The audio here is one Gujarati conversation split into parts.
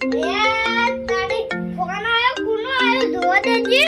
તારી ફોન આવ્યો કોનો આવ્યો જોવા દેજે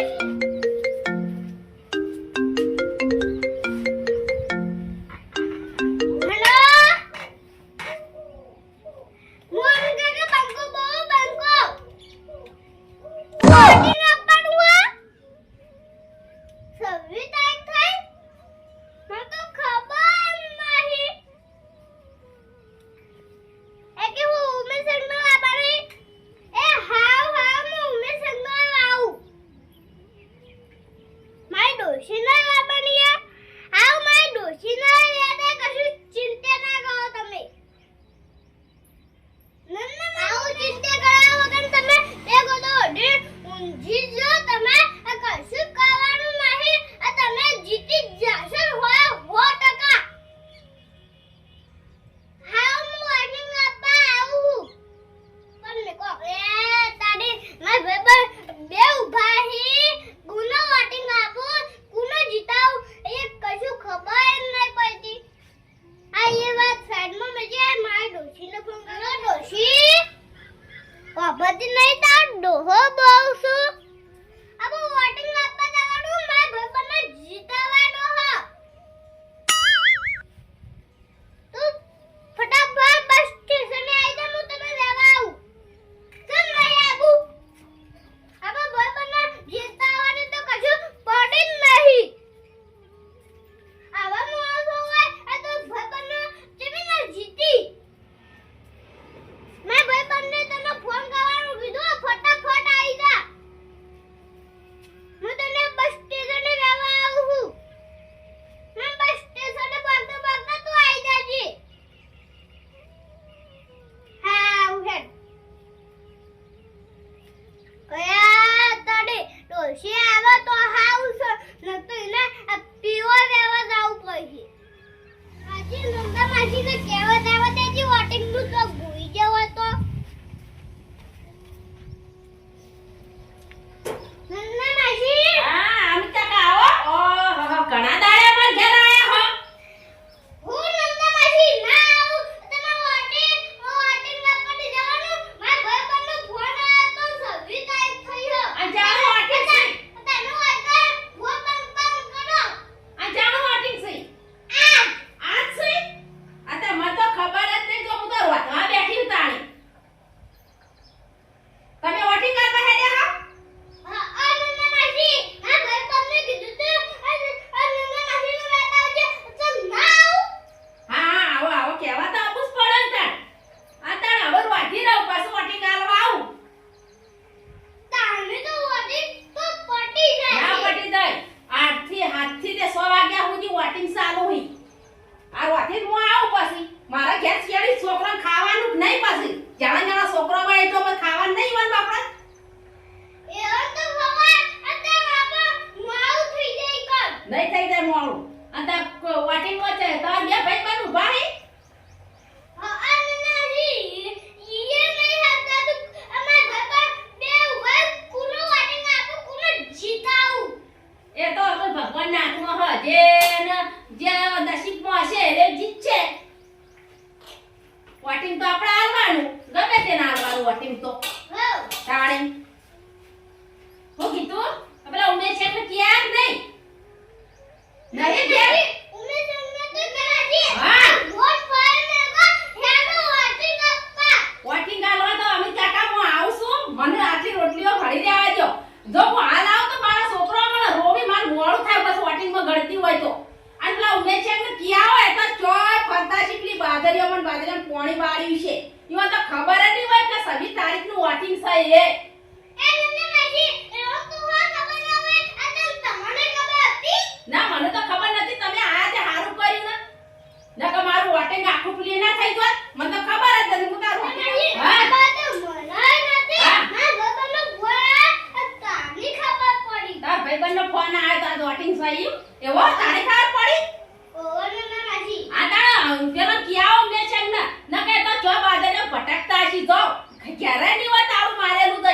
ક્યારે ની વાત આવું મારેલું તો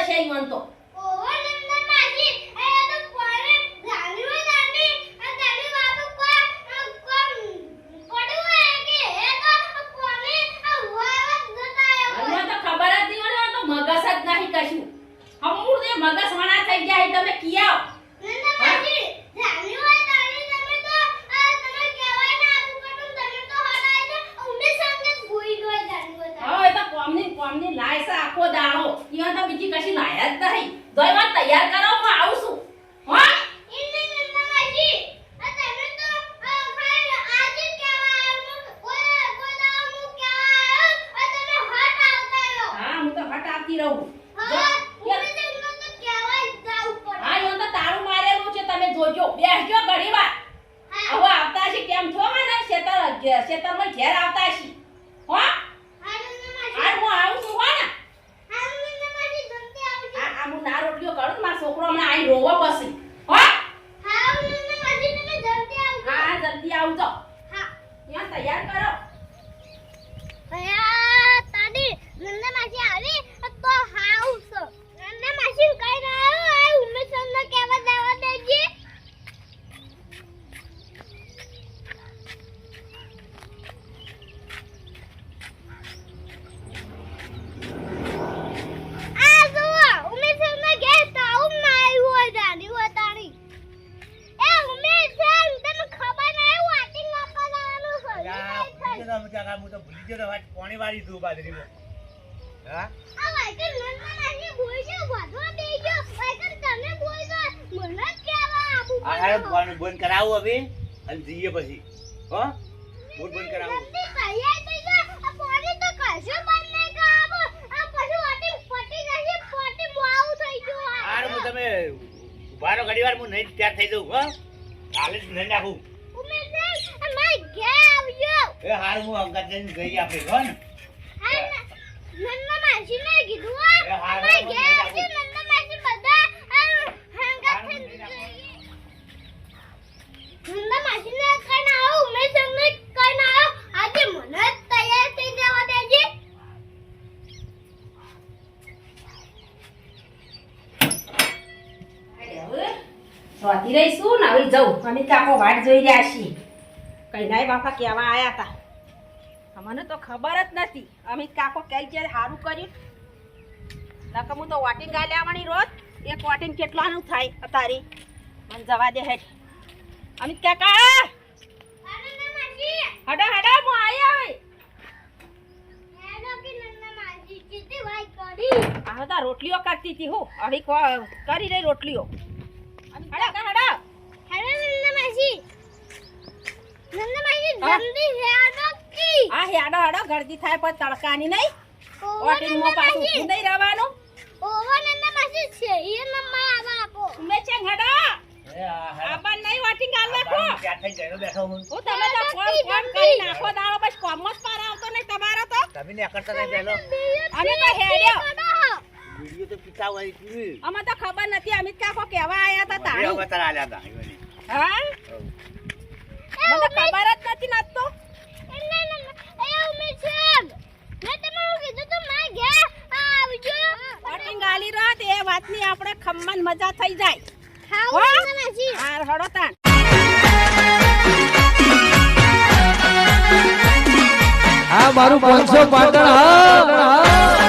કશું અમૂળ દે મગજ વણા થઈ ગયા તમે કિયાઓ નંદા માસી જાની હોય તારી તમે તો તમે કહેવાય ના આપું પણ તમે તો હડાય છે ઉમે સંગે ભૂઈ ગઈ જાની હોય હવે તો કોમની લાય છે આખો દાણો ઈયા તો બીજી કશી લાયા જ નહીં દોય વાત તૈયાર કરો હું આવું છું હા ઇને નંદા માસી તમે તો ખાઈ આજે કહેવાય કોઈ દાવ મુ કહેવાય તમે હટ આવતા રહો હા હું તો હટ આવતી રહું હા ઉમે સંગે તો કહેવાય જાવ પડે હા યો તો તાળું મારેલું છે તમે જોજો બેસજો ઘડીવાર હવે આવતા છે કેમ છો મને ખેતરમાં ઘેર આવતા છે હો હા નંદા માસી આ હું આવું છું હો ને હા નંદા માસી જલ્દી આવજો આ હું ના રોટલીઓ કરું મારો છોકરો હમણાં આઈ રોવા પછી હો હા નંદા માસી તમે જલ્દી આવજો હા જલ્દી આવજો હા યા તૈયાર કરો ભયા તાડી નંદા માસી આવી તો હાઉસ નંદા માસી કઈ રહ્યો આ ઉમેશન ને કેવા દેવા દેજી આ જો ઉમેશન ને કે તાઉ નાઈ હોય જાની હોય તાણી એ ઉમેશન તને ખબર ના વાટિંગ આપવા જવાનું છે હું તો ભૂલી ગયો વાત કોની વાળી તું બાજરીમાં હા આ વાયકર નંદા માસી બોલ છે વધવા દેજો વાયકર તમે બોલ દો મને જ કહેવા આપું આ હારે ફોન બંધ કરાવું હવે અને જઈએ પછી હો બોલ બંધ કરાવું જલ્દી તૈયાર થઈ જા આ પાણી તો કશું બંધ નહીં કરાવો આ પછી વાટી ફટી જશે ફટી મોઆવું થઈ ગયું હાર હું તમે ઉભારો ઘડીવાર હું નહીં તૈયાર થઈ જાઉં હો કાલે જ નહીં નાખું ઉમેશ માય ઘેર આવજો એ હાર હું અંગત જઈને ગઈ આપણે હો ને હા નંદા માસી ને કીધું હો એ હાર માય ઘેર આવજો નંદા માસી બધા હંગા થઈ જઈએ નંદા માસી ને કઈ ના આવો ઉમેશ ને કઈ ના આવો આજે મને જ તૈયાર થઈ જવા દેજે સ્વાતી રહીશું ને હવે જવું અમે કાકો વાટ જોઈ રહ્યા છીએ કઈ નાય બાપા કેવા આયા હતા અમને તો ખબર જ નથી અમિત કાકો કઈ છે સારું કર્યું નકર હું તો વોટિંગ ગાલે આવવાની રોજ એક વોટિંગ કેટલાનું થાય અતારી મને જવા દે હેઠ અમિત કાકા નંદા માસી હડા હડા હું આયા હવે હેલો કે નંદા માસી કીધી ભાઈ કરી આ તો રોટલીઓ કરતી હતી હું હવે કરી રહી રોટલીઓ અમિત કાકા હડા હેલો નંદા માસી જલ્દી હેડો કી આ હેડો હેડો ગરદી થાય પણ તડકાની નહીં વોટિંગમાં પાછું ઊભું નહીં રહેવાનું ઓવો નંદા માસી છે એ નંબર આવા આપો ઉમે છે હડા એ આ હાર આબા નહીં વોટિંગ આલ નાખો તૈયાર થઈ ગયો બેઠો હું હું તમે તો ફોન કરી નાખો દાડો બસ કોમસ પાર આવતો નહીં તમારો તો તમે ને કરતા નહીં પહેલો અમે તો હેડ્યો વિડિયો તો પિતા હોય છે અમે તો ખબર નથી અમિત કાકો કેવા આયા હતા એ તાણી અવતાર આલ્યા હતા ઈવની હા મને તો ખબર જ નથી નાતો વોટિંગ આલી રાત એ વાતની આપણે ખમ્મન મજા થઈ જાય હાર હડો તાણ આ મારું 500 પાટણ હા